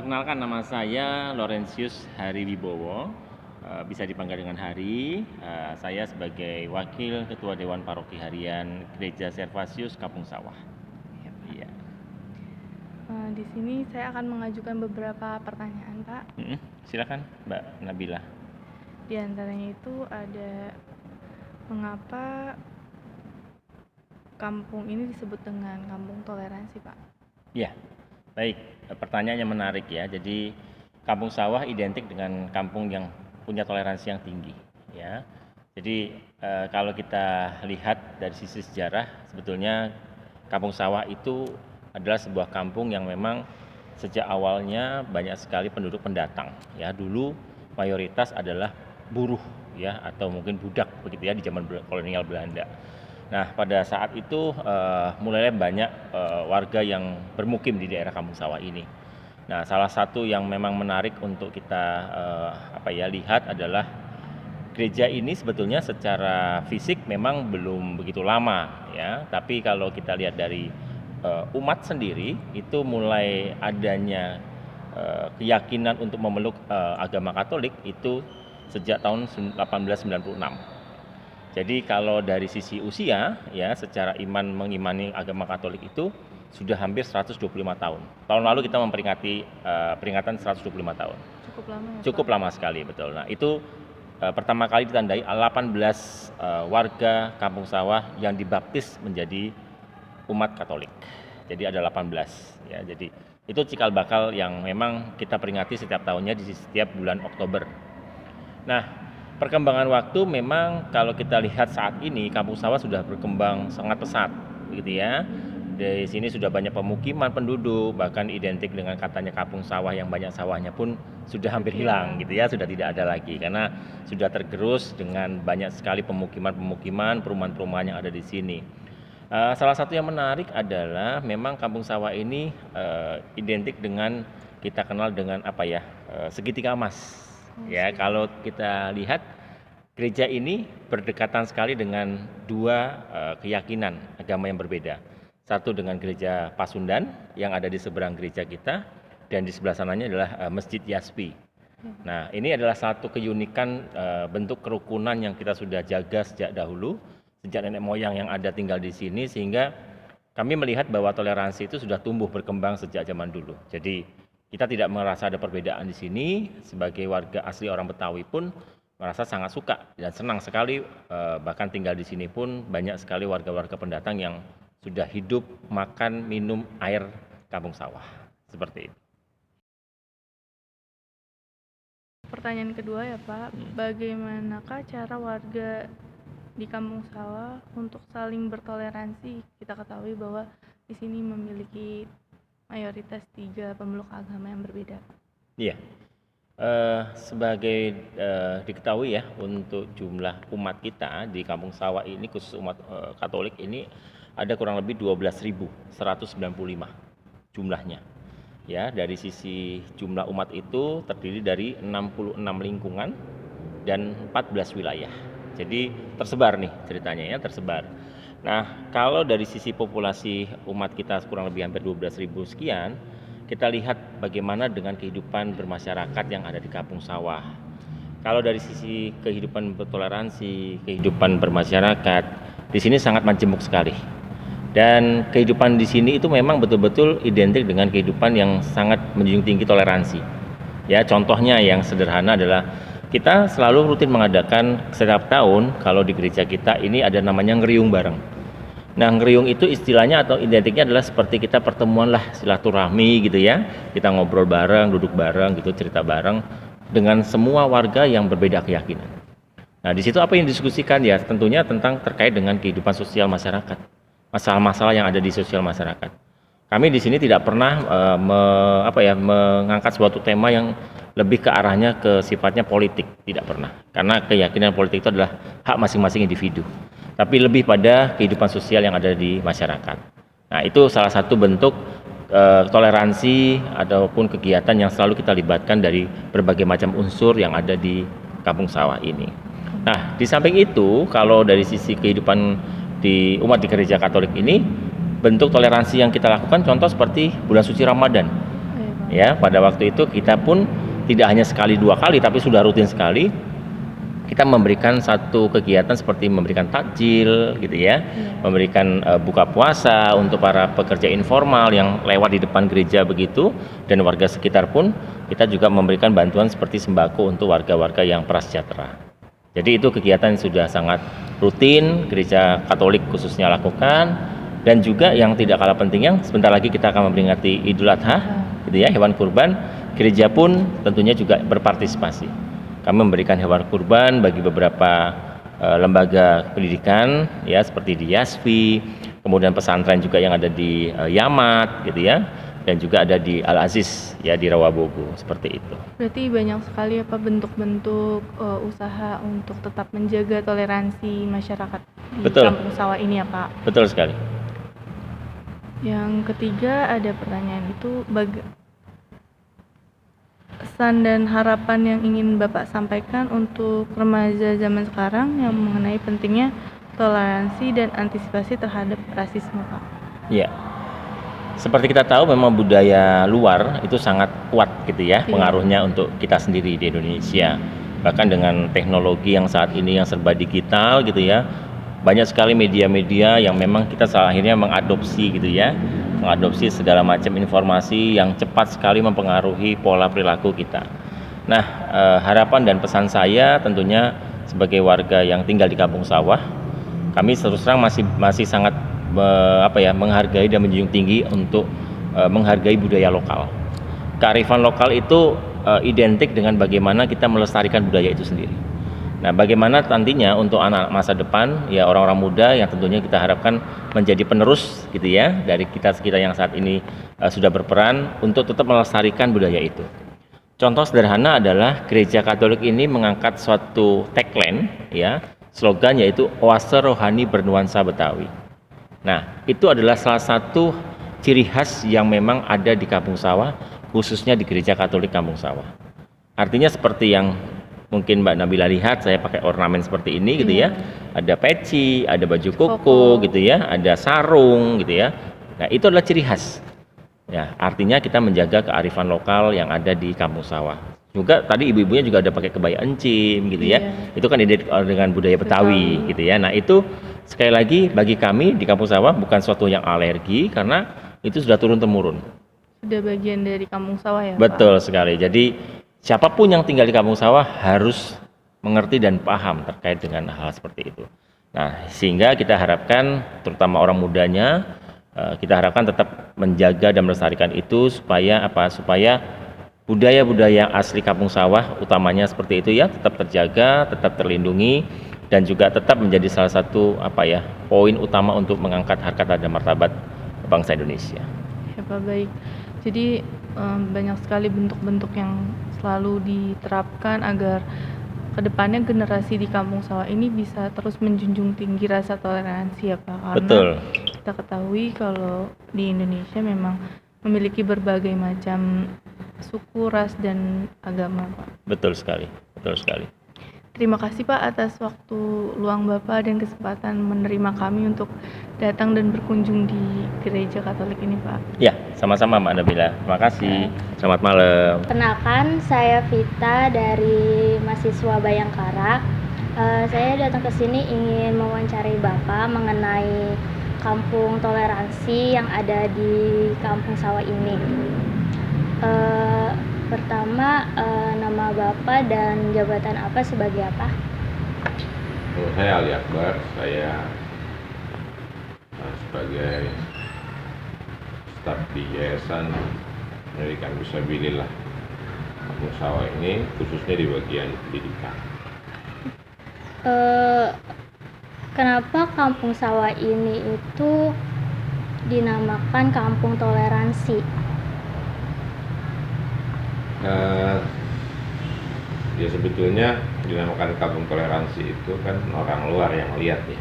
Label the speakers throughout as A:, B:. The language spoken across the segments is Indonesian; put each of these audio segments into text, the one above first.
A: Perkenalkan, nama saya Laurentius Hariwibowo, bisa dipanggil dengan Hari. Saya sebagai Wakil Ketua Dewan Paroki Harian Gereja Servasius Kampung Sawah.
B: Ya, Pak.
A: Iya.
B: Di sini saya akan mengajukan beberapa pertanyaan, Pak.
A: Silakan, Mbak Nabila.
B: Di antaranya itu ada, mengapa kampung ini disebut dengan kampung toleransi, Pak?
A: Ya, baik. Pertanyaan yang menarik ya. Jadi Kampung Sawah identik dengan kampung yang punya toleransi yang tinggi, ya. Jadi kalau kita lihat dari sisi sejarah, sebetulnya Kampung Sawah itu adalah sebuah kampung yang memang sejak awalnya banyak sekali penduduk pendatang. Ya, dulu mayoritas adalah buruh, ya, atau mungkin budak begitu ya di zaman kolonial Belanda. Nah, pada saat itu mulailah banyak warga yang bermukim di daerah Kampung Sawah ini. Nah, salah satu yang memang menarik untuk kita lihat adalah gereja ini sebetulnya secara fisik memang belum begitu lama, ya. Tapi kalau kita lihat dari umat sendiri itu mulai adanya keyakinan untuk memeluk agama Katolik itu sejak tahun 1896. Jadi kalau dari sisi usia, ya, secara iman mengimani agama Katolik itu sudah hampir 125 tahun. Tahun lalu kita memperingati peringatan 125 tahun.
B: Cukup lama ya,
A: Cukup
B: Pak?
A: lama sekali, betul. Nah, itu pertama kali ditandai 18 warga Kampung Sawah yang dibaptis menjadi umat Katolik. Jadi ada 18, ya. Jadi itu cikal bakal yang memang kita peringati setiap tahunnya di setiap bulan Oktober. Nah, perkembangan waktu memang kalau kita lihat saat ini Kampung Sawah sudah berkembang sangat pesat, begitu ya. Di sini sudah banyak pemukiman penduduk, bahkan identik dengan katanya Kampung Sawah yang banyak sawahnya pun sudah hampir hilang, gitu ya, sudah tidak ada lagi karena sudah tergerus dengan banyak sekali pemukiman-pemukiman, perumahan-perumahan yang ada di sini. Salah satu yang menarik adalah memang Kampung Sawah ini identik dengan kita kenal dengan segitiga emas. Ya, kalau kita lihat gereja ini berdekatan sekali dengan dua keyakinan agama yang berbeda. Satu dengan gereja Pasundan yang ada di seberang gereja kita, dan di sebelah sananya adalah Masjid Yaspi. Nah, ini adalah satu keunikan bentuk kerukunan yang kita sudah jaga sejak dahulu, sejak nenek moyang yang ada tinggal di sini, sehingga kami melihat bahwa toleransi itu sudah tumbuh berkembang sejak zaman dulu. Jadi kita tidak merasa ada perbedaan di sini. Sebagai warga asli orang Betawi pun merasa sangat suka dan senang sekali, bahkan tinggal di sini pun banyak sekali warga-warga pendatang yang sudah hidup, makan, minum air Kampung Sawah. Seperti itu.
B: Pertanyaan kedua ya, Pak, bagaimanakah cara warga di Kampung Sawah untuk saling bertoleransi? Kita ketahui bahwa di sini memiliki mayoritas 3 pemeluk agama yang berbeda.
A: Iya, sebagai diketahui ya, untuk jumlah umat kita di Kampung Sawah ini, khusus umat Katolik ini ada kurang lebih 12.195 jumlahnya. Ya, dari sisi jumlah umat itu terdiri dari 66 lingkungan dan 14 wilayah. Jadi tersebar nih ceritanya ya, tersebar. Nah, kalau dari sisi populasi umat kita kurang lebih hampir 12.000 sekian, kita lihat bagaimana dengan kehidupan bermasyarakat yang ada di Kampung Sawah. Kalau dari sisi kehidupan bertoleransi, kehidupan bermasyarakat, di sini sangat majemuk sekali. Dan kehidupan di sini itu memang betul-betul identik dengan kehidupan yang sangat menjunjung tinggi toleransi. Ya, contohnya yang sederhana adalah kita selalu rutin mengadakan setiap tahun kalau di gereja kita ini ada namanya ngeriung bareng. Nah, ngeriung itu istilahnya atau identiknya adalah seperti kita pertemuan lah, silaturahmi gitu ya. Kita ngobrol bareng, duduk bareng gitu, cerita bareng dengan semua warga yang berbeda keyakinan. Nah, di situ apa yang didiskusikan ya? Tentunya tentang terkait dengan kehidupan sosial masyarakat. Masalah-masalah yang ada di sosial masyarakat. Kami di sini tidak pernah mengangkat suatu tema yang lebih ke arahnya ke sifatnya politik, tidak pernah. Karena keyakinan politik itu adalah hak masing-masing individu. Tapi lebih pada kehidupan sosial yang ada di masyarakat. Nah, itu salah satu bentuk toleransi ataupun kegiatan yang selalu kita libatkan dari berbagai macam unsur yang ada di Kampung Sawah ini. Nah, di samping itu, kalau dari sisi kehidupan di umat di gereja Katolik ini, bentuk toleransi yang kita lakukan contoh seperti bulan suci Ramadan. ya pada waktu itu kita pun tidak hanya sekali dua kali tapi sudah rutin sekali kita memberikan satu kegiatan seperti memberikan takjil gitu ya, memberikan buka puasa untuk para pekerja informal yang lewat di depan gereja begitu, dan warga sekitar pun kita juga memberikan bantuan seperti sembako untuk warga-warga yang prasejahtera. Jadi itu kegiatan yang sudah sangat rutin gereja Katolik khususnya lakukan, dan juga yang tidak kalah pentingnya sebentar lagi kita akan memperingati Idul Adha gitu ya, hewan kurban. Gereja pun tentunya juga berpartisipasi. Kami memberikan hewan kurban bagi beberapa lembaga pendidikan ya seperti di Yaspi, kemudian pesantren juga yang ada di Yamat gitu ya, dan juga ada di Al Aziz ya di Rawabogo, seperti itu.
B: Berarti banyak sekali apa bentuk-bentuk usaha untuk tetap menjaga toleransi masyarakat di
A: Betul.
B: Kampung Sawah ini ya Pak.
A: Betul sekali.
B: Yang ketiga ada pertanyaan itu pesan dan harapan yang ingin Bapak sampaikan untuk remaja zaman sekarang yang mengenai pentingnya toleransi dan antisipasi terhadap rasisme Pak.
A: Iya. Seperti kita tahu memang budaya luar itu sangat kuat gitu ya, pengaruhnya untuk kita sendiri di Indonesia. Bahkan dengan teknologi yang saat ini yang serba digital gitu ya, banyak sekali media-media yang memang kita akhirnya mengadopsi gitu ya, mengadopsi segala macam informasi yang cepat sekali mempengaruhi pola perilaku kita. Nah, harapan dan pesan saya tentunya sebagai warga yang tinggal di Kampung Sawah, kami terus terang masih sangat menghargai dan menjunjung tinggi untuk menghargai budaya lokal. Kearifan lokal itu identik dengan bagaimana kita melestarikan budaya itu sendiri. Nah, bagaimana nantinya untuk anak masa depan, ya orang-orang muda yang tentunya kita harapkan menjadi penerus gitu ya dari kita yang saat ini sudah berperan untuk tetap melestarikan budaya itu. Contoh sederhana adalah Gereja Katolik ini mengangkat suatu tagline ya, slogan yaitu Oase Rohani Bernuansa Betawi. Nah, itu adalah salah satu ciri khas yang memang ada di Kampung Sawah, khususnya di Gereja Katolik Kampung Sawah. Artinya seperti yang mungkin Mbak Nabila lihat, saya pakai ornamen seperti ini gitu ya. Ada peci, ada baju koko gitu ya, ada sarung gitu ya. Nah, itu adalah ciri khas. Ya, artinya kita menjaga kearifan lokal yang ada di Kampung Sawah. Juga tadi ibu-ibunya juga ada pakai kebaya encim gitu ya. Itu kan identik dengan budaya Betawi gitu ya. Nah, itu sekali lagi bagi kami di Kampung Sawah bukan suatu yang alergi karena itu sudah turun temurun.
B: Sudah bagian dari Kampung Sawah ya,
A: Betul
B: Pak?
A: sekali. Jadi siapapun yang tinggal di Kampung Sawah harus mengerti dan paham terkait dengan hal seperti itu. Nah, sehingga kita harapkan terutama orang mudanya, kita harapkan tetap menjaga dan melestarikan itu supaya budaya-budaya asli Kampung Sawah utamanya seperti itu ya tetap terjaga, tetap terlindungi, dan juga tetap menjadi salah satu poin utama untuk mengangkat harkat dan martabat bangsa Indonesia.
B: Ya Pak, baik. Jadi banyak sekali bentuk-bentuk yang selalu diterapkan agar kedepannya generasi di Kampung Sawah ini bisa terus menjunjung tinggi rasa toleransi ya Pak. Karena
A: Betul.
B: kita ketahui kalau di Indonesia memang memiliki berbagai macam suku, ras, dan agama Pak.
A: Betul sekali, betul sekali.
B: Terima kasih Pak atas waktu luang Bapak dan kesempatan menerima kami untuk datang dan berkunjung di Gereja Katolik ini Pak.
A: Ya, sama-sama Mbak Nabila. Terima kasih. Selamat malam.
C: Kenalkan, saya Vita dari mahasiswa Bayangkara. Saya datang ke sini ingin mewawancarai Bapak mengenai kampung toleransi yang ada di Kampung Sawah ini. Pertama, nama Bapak dan jabatan apa sebagai apa?
D: Saya Ali Akbar, saya sebagai staf di Yayasan Pendidikan Fisabilillah Kampung Sawah ini, khususnya di bagian pendidikan.
C: Kenapa Kampung Sawah ini itu dinamakan Kampung Toleransi?
D: Ya sebetulnya dinamakan Kampung Toleransi itu kan orang luar yang lihat ya.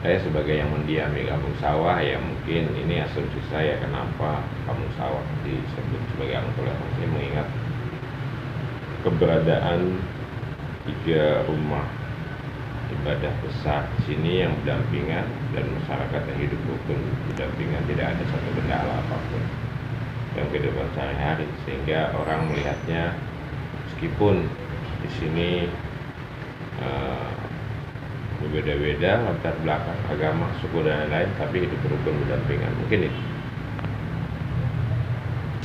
D: Saya sebagai yang mendiami Kampung Sawah ya mungkin ini asumsi saya kenapa Kampung Sawah disebut sebagai Kampung Toleransi, mengingat keberadaan 3 rumah ibadah besar di sini yang berdampingan dan masyarakat yang hidup rukun berdampingan, tidak ada satu kendala apapun. dalam kehidupan sehari-hari, sehingga orang melihatnya meskipun di sini berbeda-beda latar belakang agama, suku dan lain-lain, tapi hidup rukun berdampingan. Mungkin itu.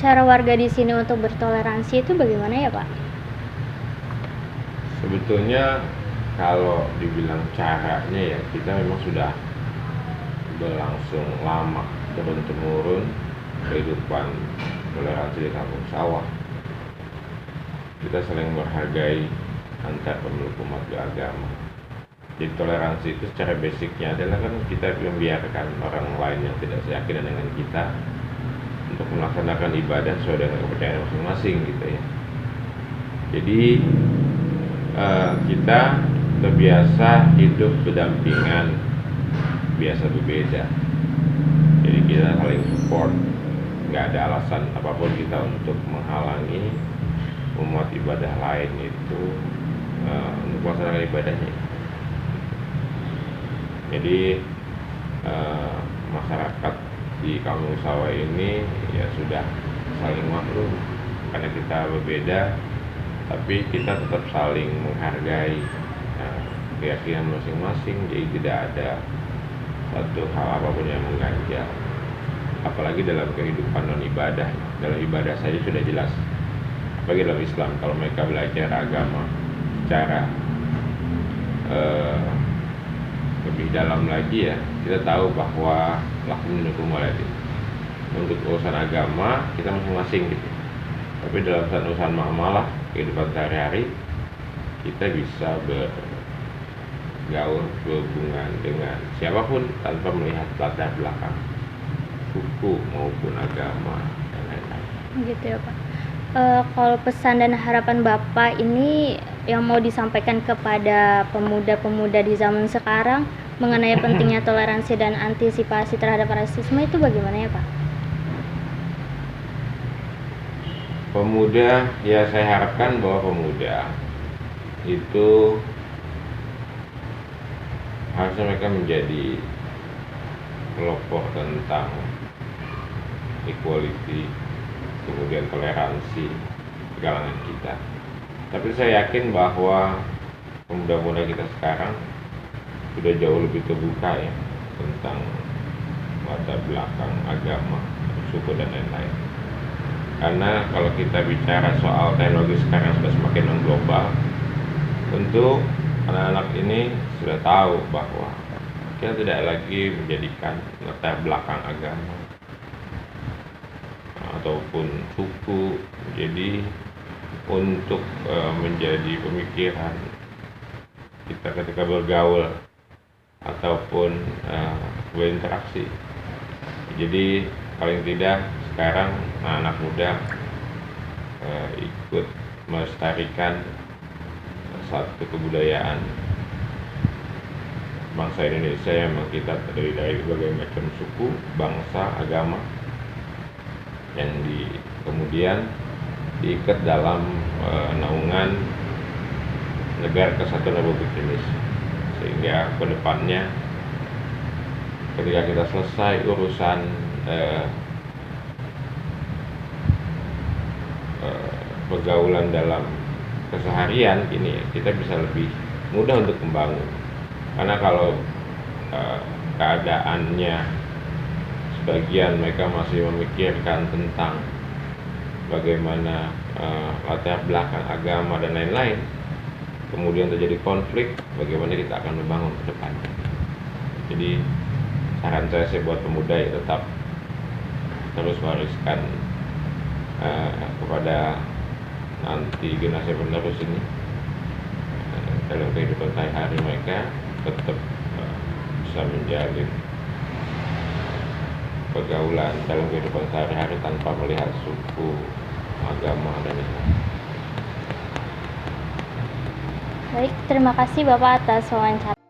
C: Cara warga di sini untuk bertoleransi itu bagaimana ya Pak?
D: Sebetulnya kalau dibilang caranya ya, kita memang sudah berlangsung lama turun-temurun kehidupan toleransi di kampung sawah. Kita saling menghargai antar pemeluk umat beragama. Jadi toleransi itu secara basicnya adalah kan kita membiarkan orang lain yang tidak seyakinan dengan kita untuk melaksanakan ibadah sesuai dengan kepercayaan masing-masing gitu ya. Jadi kita terbiasa hidup berdampingan, biasa berbeda. Jadi kita saling support, nggak ada alasan apapun kita untuk menghalangi umat ibadah lain itu untuk melaksanakan ibadahnya. Jadi masyarakat di kampung sawah ini ya sudah saling maklum karena kita berbeda, tapi kita tetap saling menghargai keyakinan masing-masing. Jadi tidak ada satu hal apapun yang mengganjal, apalagi dalam kehidupan non ibadah. Dalam ibadah saja sudah jelas, apalagi dalam Islam. Kalau mereka belajar agama secara lebih dalam lagi ya, kita tahu bahwa lakum dinukum waladim. Untuk urusan agama kita masing-masing gitu, tapi dalam urusan muamalah kehidupan sehari-hari kita bisa bergaul, berhubungan dengan siapapun tanpa melihat latar belakang suku maupun agama dan lain-lain.
C: Gitu ya Pak. Kalau pesan dan harapan Bapak ini yang mau disampaikan kepada pemuda-pemuda di zaman sekarang mengenai pentingnya toleransi dan antisipasi terhadap rasisme itu bagaimana ya Pak?
D: Pemuda, ya saya harapkan bahwa pemuda itu harusnya mereka menjadi pelopor tentang equality, kemudian toleransi di kalangan kita. Tapi saya yakin bahwa pemuda-pemuda kita sekarang sudah jauh lebih terbuka ya tentang latar belakang agama, suku dan lain-lain. Karena kalau kita bicara soal teknologi sekarang sudah semakin mengglobal, tentu anak-anak ini sudah tahu bahwa kita tidak lagi menjadikan latar belakang agama ataupun suku jadi untuk menjadi pemikiran kita ketika bergaul ataupun berinteraksi. Jadi paling tidak sekarang anak muda ikut melestarikan satu kebudayaan bangsa Indonesia yang memang kita terdiri dari berbagai macam suku, bangsa, agama yang kemudian diikat dalam naungan Negara Kesatuan Republik Indonesia, sehingga ke depannya ketika kita selesai urusan pergaulan dalam keseharian ini, kita bisa lebih mudah untuk membangun. Karena kalau keadaannya sebagian mereka masih memikirkan tentang bagaimana latar belakang agama dan lain-lain, kemudian terjadi konflik, bagaimana kita akan membangun ke depannya. Jadi saran saya buat pemuda ya tetap terus wariskan kepada nanti generasi penerus ini dalam kehidupan sehari-hari mereka tetap bisa menjalin pergaulan dalam kehidupan sehari-hari tanpa melihat suku, agama dan lain-lain.
C: Baik, terima kasih Bapak atas wawancara.